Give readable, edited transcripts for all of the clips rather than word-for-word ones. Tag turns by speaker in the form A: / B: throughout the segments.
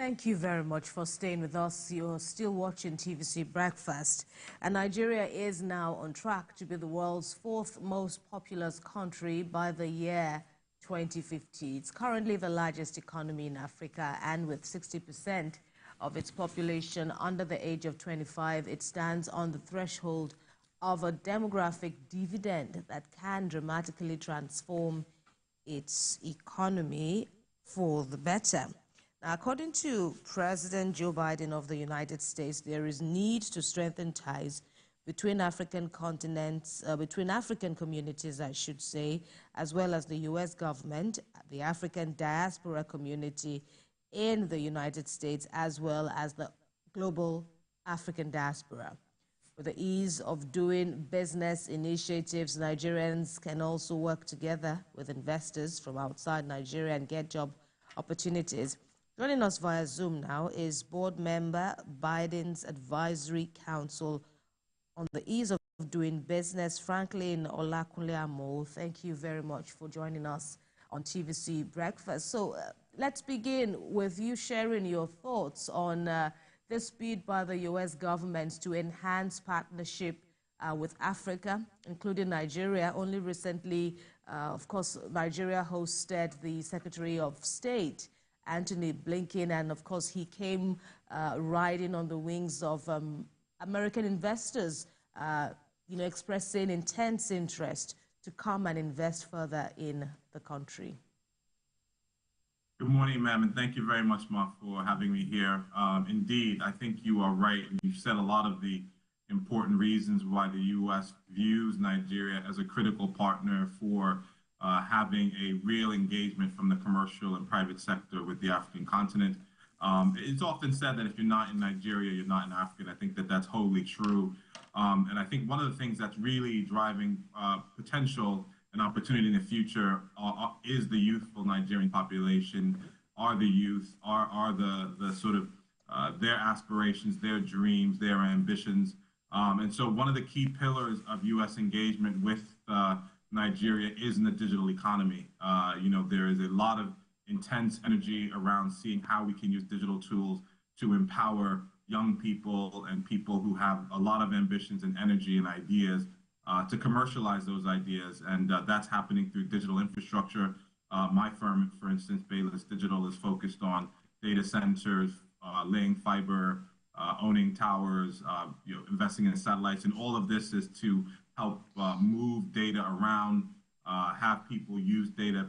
A: Thank you very much for staying with us. You're still watching TVC Breakfast. And Nigeria is now on track to be the world's fourth most populous country by the year 2050. It's currently the largest economy in Africa, and with 60% of its population under the age of 25, it stands on the threshold of a demographic dividend that can dramatically transform its economy for the better. Now, according to President Joe Biden of the United States, there is need to strengthen ties between African continents, between African communities, I should say, as well as the U.S. government, the African diaspora community in the United States, as well as the global African diaspora. With the ease of doing business initiatives, Nigerians can also work together with investors from outside Nigeria and get job opportunities. Joining us via Zoom now is board member, Biden's Advisory Council on the Ease of Doing Business, Franklin Olakunle Amo. Thank you very much for joining us on TVC Breakfast. So let's begin with you sharing your thoughts on this bid by the U.S. government to enhance partnership with Africa, including Nigeria. Only recently, of course, Nigeria hosted the Secretary of State, Antony Blinken, and of course he came riding on the wings of American investors, expressing intense interest to come and invest further in the country.
B: Good morning, ma'am, and thank you very much, Ma, for having me here. Indeed, I think you are right. You've said a lot of the important reasons why the U.S. views Nigeria as a critical partner for having a real engagement from the commercial and private sector with the African continent. It's often said that if you're not in Nigeria, you're not in Africa. I think that that's wholly true. And I think one of the things that's really driving potential and opportunity in the future is the youthful Nigerian population, are the youth, are the sort of their aspirations, their dreams, their ambitions. And so one of the key pillars of U.S. engagement with Nigeria is in the digital economy. There is a lot of intense energy around seeing how we can use digital tools to empower young people and people who have a lot of ambitions and energy and ideas to commercialize those ideas. And that's happening through digital infrastructure. My firm, for instance, Bayless Digital, is focused on data centers, laying fiber, owning towers, investing in satellites. And all of this is to help move data around, have people use data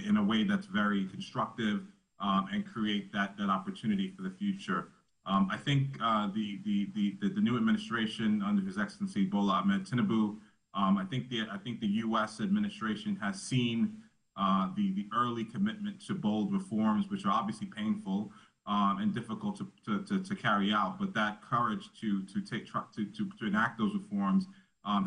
B: in a way that's very constructive, and create that opportunity for the future. I think the new administration under His Excellency Bola Ahmed Tinubu, I think the U.S. administration has seen the early commitment to bold reforms, which are obviously painful and difficult to carry out, but that courage to enact those reforms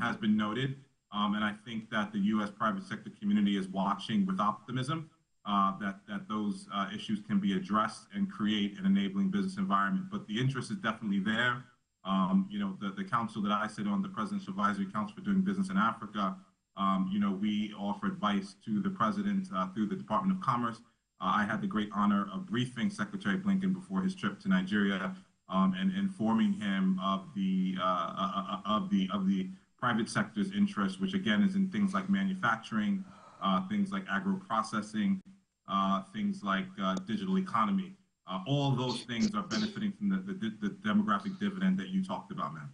B: has been noted. And I think that the U.S. private sector community is watching with optimism that those issues can be addressed and create an enabling business environment. But the interest is definitely there. The council that I sit on, the President's Advisory Council for Doing Business in Africa, we offer advice to the President through the Department of Commerce. I had the great honor of briefing Secretary Blinken before his trip to Nigeria and informing him of the private sector's interest, which again is in things like manufacturing, things like agro-processing, things like digital economy. All those things are benefiting from the demographic dividend that you talked about, ma'am.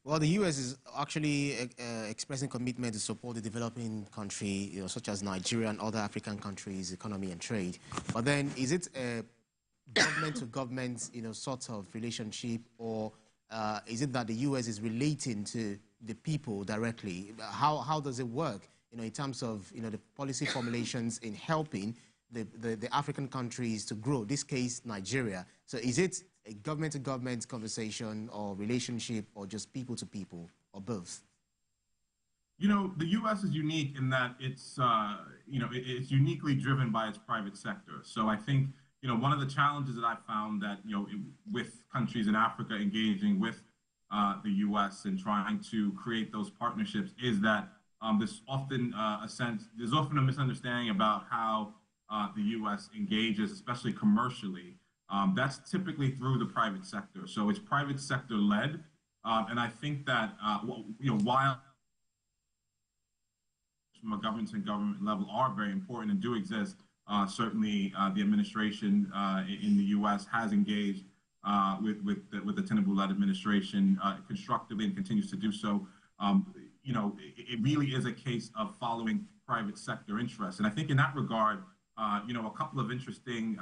C: Well, the U.S. is actually expressing commitment to support the developing country, such as Nigeria and other African countries' economy and trade. But then, is it a government-to-government, sort of relationship, or is it that the U.S. is relating to the people directly? How does it work, in terms of, the policy formulations in helping the African countries to grow, this case, Nigeria? So is it a government-to-government conversation or relationship, or just people-to-people, or both?
B: The U.S. is unique in that it's uniquely driven by its private sector. So I think, one of the challenges that I found that, with countries in Africa engaging with the U.S. and trying to create those partnerships is that there's often a misunderstanding about how the U.S. engages, especially commercially, that's typically through the private sector. So it's private sector led, and I think that while from a government to government level are very important and do exist, certainly the administration in the U.S. has engaged with the Tinubu-led administration constructively and continues to do so. It really is a case of following private sector interests. And I think in that regard, a couple of interesting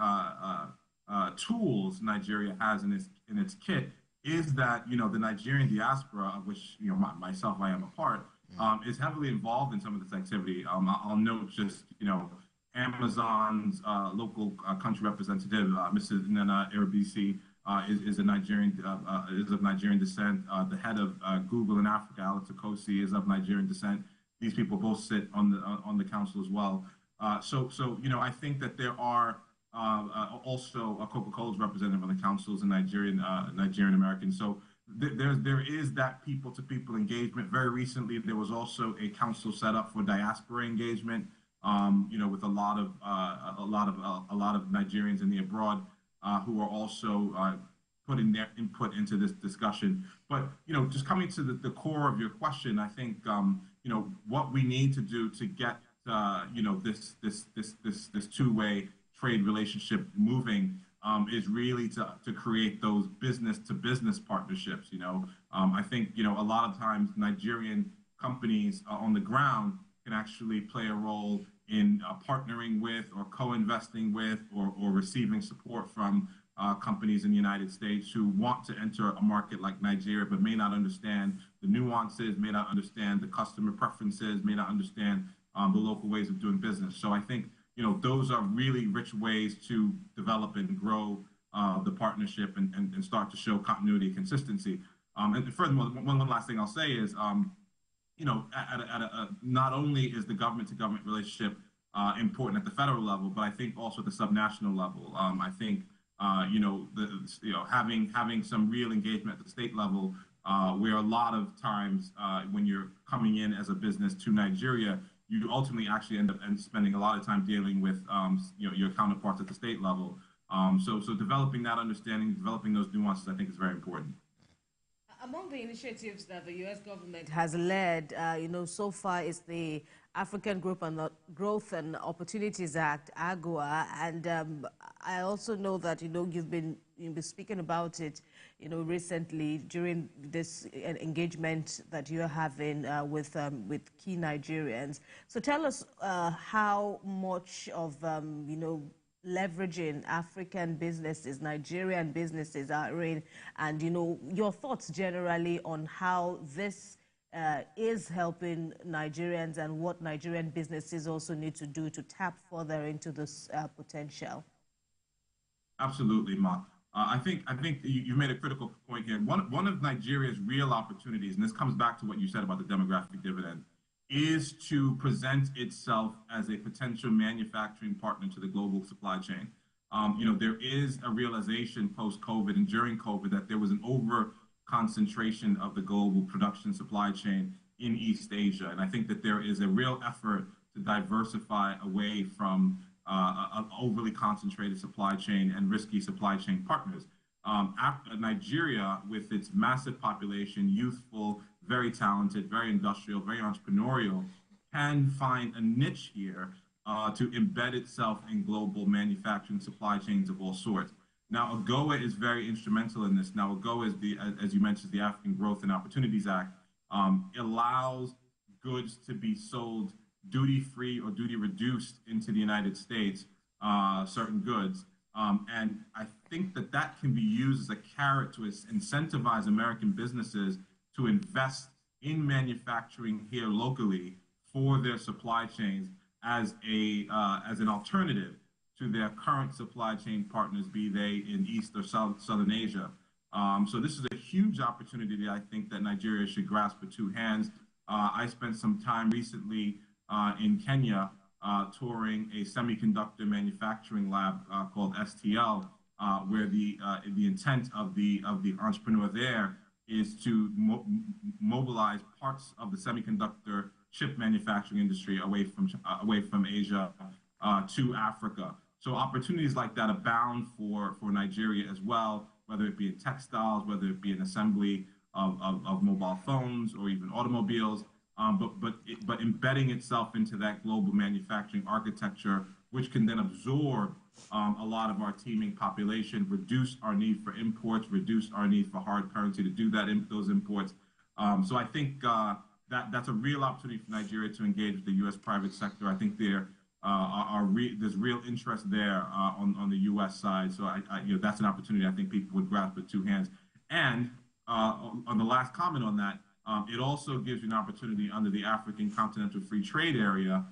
B: tools Nigeria has in its kit is that, the Nigerian diaspora, of which, myself, I am a part, is heavily involved in some of this activity. I'll note just, Amazon's local country representative, Mrs. Nana Erabisi, is a Nigerian is of Nigerian descent. The head of Google in Africa, Alex Okosi, is of Nigerian descent. These people both sit on the council as well. So I think that there are also Coca-Cola's representative on the councils and Nigerian American. So there is that people-to-people engagement. Very recently, there was also a council set up for diaspora engagement. With a lot of Nigerians in the abroad who are also putting their input into this discussion. But just coming to the core of your question, I think what we need to do to get this two-way trade relationship moving is really to create those business-to-business partnerships. I think a lot of times Nigerian companies on the ground can actually play a role in partnering with or co-investing with or receiving support from companies in the United States who want to enter a market like Nigeria but may not understand the nuances, may not understand the customer preferences, may not understand the local ways of doing business. So I think those are really rich ways to develop and grow the partnership and start to show continuity and consistency. And furthermore, one last thing I'll say is not only is the government-to-government relationship important at the federal level, but I think also at the subnational level. I think having some real engagement at the state level, where a lot of times when you're coming in as a business to Nigeria, you ultimately actually end up spending a lot of time dealing with your counterparts at the state level. So developing that understanding, developing those nuances, I think is very important.
A: Among the initiatives that the U.S. government has led, so far is the African Growth and Opportunities Act, AGWA, and I also know that you've been speaking about it, recently during this engagement that you're having with key Nigerians. So tell us how much of leveraging African businesses, Nigerian businesses are in, and your thoughts generally on how this is helping Nigerians and what Nigerian businesses also need to do to tap further into this potential.
B: Absolutely, Ma. I think you made a critical point here. One of Nigeria's real opportunities, and this comes back to what you said about the demographic dividend, is to present itself as a potential manufacturing partner to the global supply chain. There is a realization post-COVID and during COVID that there was an over-concentration of the global production supply chain in East Asia. And I think that there is a real effort to diversify away from an overly concentrated supply chain and risky supply chain partners. Nigeria, with its massive population, youthful, very talented, very industrial, very entrepreneurial, can find a niche here to embed itself in global manufacturing supply chains of all sorts. Now, AGOA is very instrumental in this. Now, AGOA is as you mentioned, the African Growth and Opportunities Act. It allows goods to be sold duty-free or duty-reduced into the United States, certain goods. And I think that can be used as a carrot to incentivize American businesses to invest in manufacturing here locally for their supply chains as an alternative to their current supply chain partners, be they in East or Southern Asia. So this is a huge opportunity that I think that Nigeria should grasp with two hands. I spent some time recently in Kenya touring a semiconductor manufacturing lab called STL, where the intent of the entrepreneur there is to mobilize parts of the semiconductor chip manufacturing industry away from Asia to Africa. So opportunities like that abound for Nigeria as well, whether it be in textiles, whether it be in assembly of mobile phones or even automobiles, but embedding itself into that global manufacturing architecture, which can then absorb a lot of our teeming population, reduce our need for imports, reduce our need for hard currency to do those imports. So I think that's a real opportunity for Nigeria to engage with the U.S. private sector. I think there's real interest there on the U.S. side. So that's an opportunity I think people would grasp with two hands. And on the last comment on that, it also gives you an opportunity under the African Continental Free Trade Area,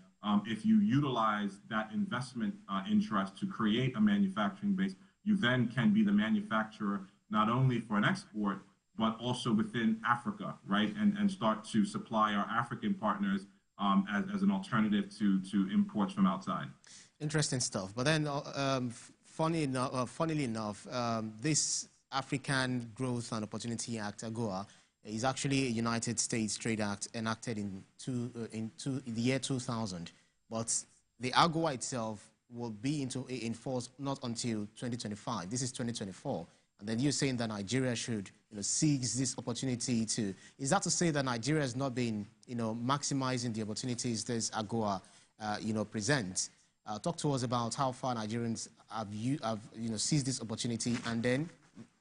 B: if you utilize that investment interest to create a manufacturing base, you then can be the manufacturer not only for an export, but also within Africa, right? And start to supply our African partners as an alternative to imports from outside.
C: Interesting stuff. But then, funnily enough, this African Growth and Opportunity Act, AGOA, is actually a United States Trade Act enacted in the year 2000. But the AGOA itself will be in force not until 2025. This is 2024. And then you're saying that Nigeria should seize this opportunity to... Is that to say that Nigeria has not been maximizing the opportunities this AGOA presents? Talk to us about how far Nigerians have seized this opportunity, and then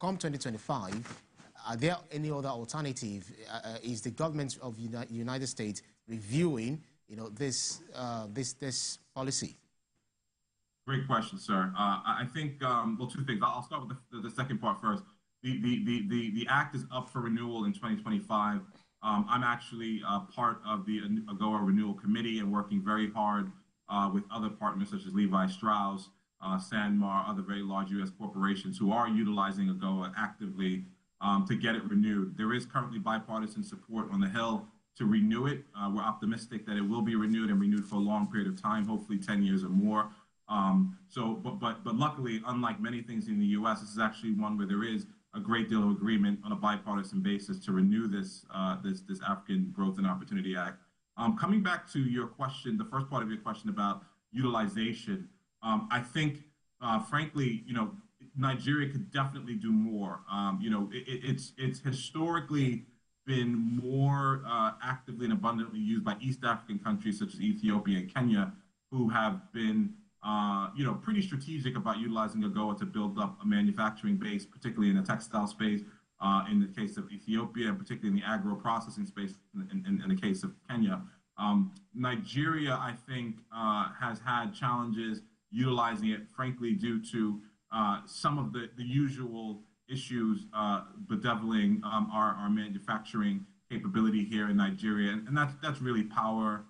C: come 2025, are there any other alternative? Is the government of the United States reviewing, this policy?
B: Great question, sir. I think well, two things. I'll start with the second part first. The act is up for renewal in 2025. I'm actually part of the AGOA Renewal Committee and working very hard with other partners such as Levi Strauss, Sanmar, other very large U.S. corporations who are utilizing AGOA actively to get it renewed. There is currently bipartisan support on the Hill to renew it. We're optimistic that it will be renewed and renewed for a long period of time, hopefully 10 years or more. But luckily, unlike many things in the U.S., this is actually one where there is a great deal of agreement on a bipartisan basis to renew this African Growth and Opportunity Act. Coming back to your question, the first part of your question about utilization, I think, frankly, Nigeria could definitely do more. It's historically been more actively and abundantly used by East African countries such as Ethiopia and Kenya, who have been pretty strategic about utilizing AGOA to build up a manufacturing base, particularly in the textile space, in the case of Ethiopia, and particularly in the agro-processing space in the case of Kenya. Nigeria, I think, has had challenges utilizing it, frankly, due to some of the usual issues bedeviling our manufacturing capability here in Nigeria. And that's really power,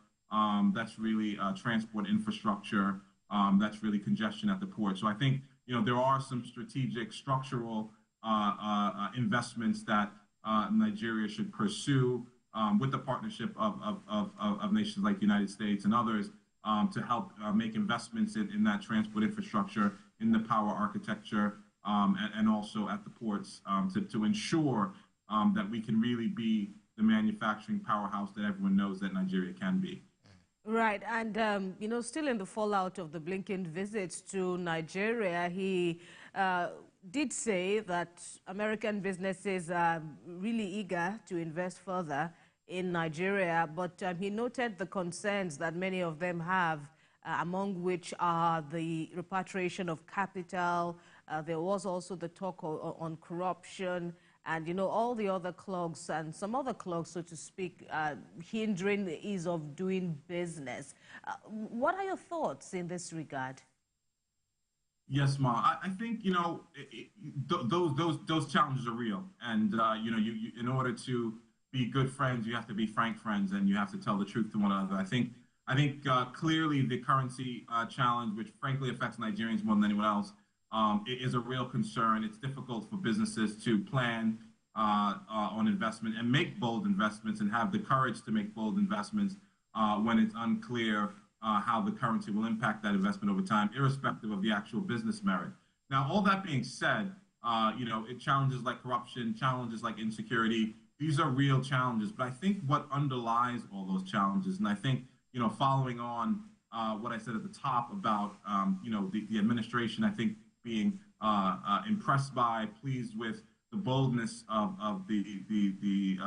B: that's really transport infrastructure, that's really congestion at the port. So I think, there are some strategic structural investments that Nigeria should pursue with the partnership of nations like the United States and others to help make investments in that transport infrastructure, in the power architecture, and also at the ports to ensure that we can really be the manufacturing powerhouse that everyone knows that Nigeria can be.
A: Right, and still in the fallout of the Blinken visit to Nigeria, he did say that American businesses are really eager to invest further in Nigeria, but he noted the concerns that many of them have, among which are the repatriation of capital. There was also the talk on corruption, and all the other clogs and some other clogs, so to speak, hindering the ease of doing business. What are your thoughts in this regard?
B: Yes, Ma. I think those challenges are real, and in order to be good friends, you have to be frank friends, and you have to tell the truth to one another. I think clearly the currency challenge, which frankly affects Nigerians more than anyone else, is a real concern. It's difficult for businesses to plan on investment and make bold investments and have the courage to make bold investments when it's unclear how the currency will impact that investment over time, irrespective of the actual business merit. Now, all that being said, challenges like corruption, challenges like insecurity, these are real challenges. But I think what underlies all those challenges, and I think, following on what I said at the top about, the administration, I think, being impressed by, pleased with the boldness of the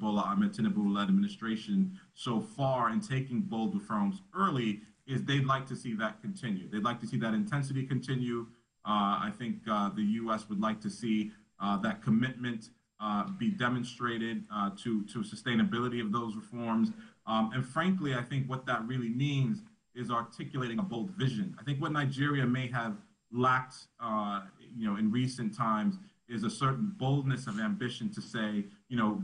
B: Bola Ahmed Tinubu-led administration so far in taking bold reforms early, is they'd like to see that continue. They'd like to see that intensity continue. I think the U.S. would like to see that commitment be demonstrated to sustainability of those reforms. And frankly, I think what that really means is articulating a bold vision. I think what Nigeria may have lacked, in recent times, is a certain boldness of ambition to say,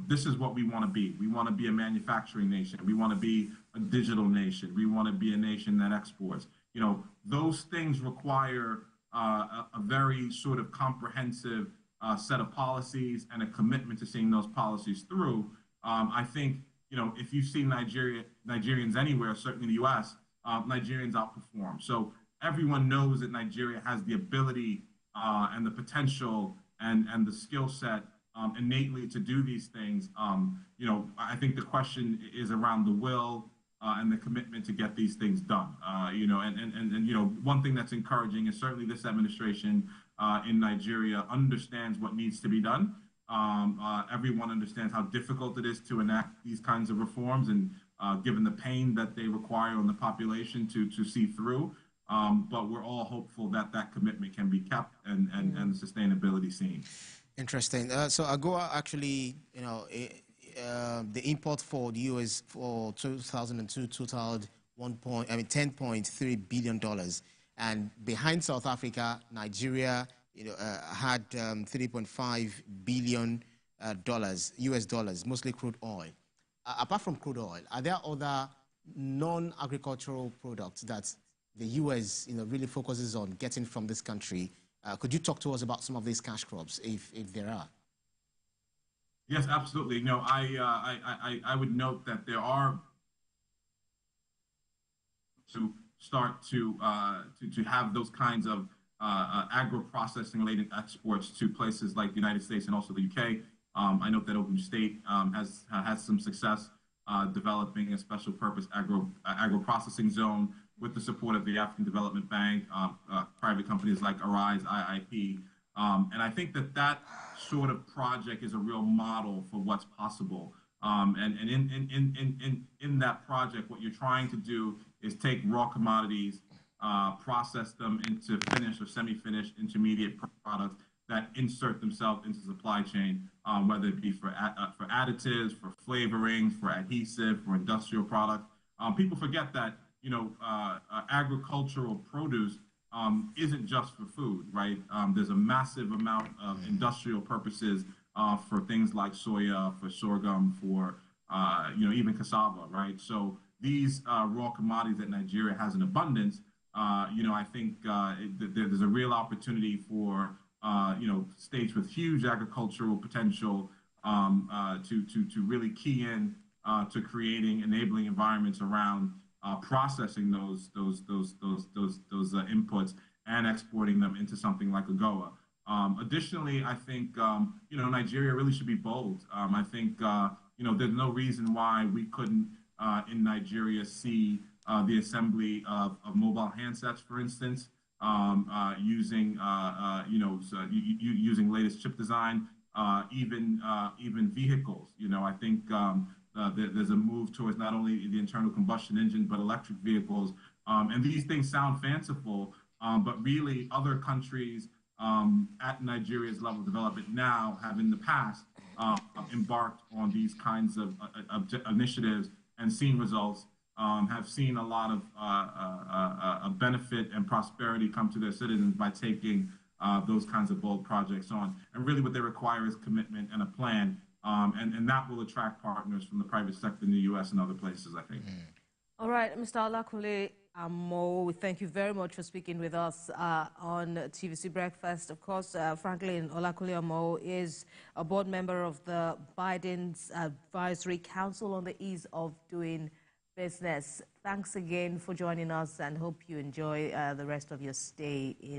B: this is what we want to be. We want to be a manufacturing nation. We want to be a digital nation. We want to be a nation that exports. Those things require a very sort of comprehensive set of policies and a commitment to seeing those policies through. I think, if you see Nigerians anywhere, certainly in the U.S., Nigerians outperform. So everyone knows that Nigeria has the ability and the potential and the skill set innately to do these things. I think the question is around the will and the commitment to get these things done. One thing that's encouraging is certainly this administration in Nigeria understands what needs to be done. Everyone understands how difficult it is to enact these kinds of reforms, and given the pain that they require on the population to see through. But we're all hopeful that that commitment can be kept and the sustainability seen.
C: Interesting. So AGOA actually, the import for the U.S. for 2002 totaled $10.3 billion, and behind South Africa, Nigeria, had $3.5 billion US dollars, mostly crude oil. Apart from crude oil, are there other non-agricultural products that the U.S. really focuses on getting from this country? Could you talk to us about some of these cash crops, if there are?
B: Yes, absolutely. I would note that there are to start to have those kinds of agro-processing related exports to places like the United States and also the UK. I note that Ogun State has had some success developing a special purpose agro-processing zone with the support of the African Development Bank, private companies like Arise, IIP. And I think that sort of project is a real model for what's possible. And in that project, what you're trying to do is take raw commodities, process them into finished or semi-finished intermediate products that insert themselves into the supply chain, whether it be for additives, for flavorings, for adhesive, for industrial products. People forget that agricultural produce isn't just for food, right? There's a massive amount of industrial purposes for things like soya, for sorghum, for even cassava, right? So these raw commodities that Nigeria has in abundance, I think there's a real opportunity for states with huge agricultural potential to really key in to creating enabling environments around processing those inputs and exporting them into something like AGOA. Additionally, I think Nigeria really should be bold. I think there's no reason why we couldn't in Nigeria see the assembly of mobile handsets, for instance, using using latest chip design, even vehicles. I think there's a move towards not only the internal combustion engine but electric vehicles, and these things sound fanciful, but really other countries at Nigeria's level of development now have in the past embarked on these kinds of initiatives and seen results. Have seen a lot of benefit and prosperity come to their citizens by taking those kinds of bold projects on. And really what they require is commitment and a plan, and that will attract partners from the private sector in the U.S. and other places, I think.
A: All right, Mr. Olakunle Amo, we thank you very much for speaking with us on TVC Breakfast. Of course, Franklin Olakunle Amo is a board member of the Biden's Advisory Council on the Ease of Doing Business. Thanks again for joining us, and hope you enjoy the rest of your stay in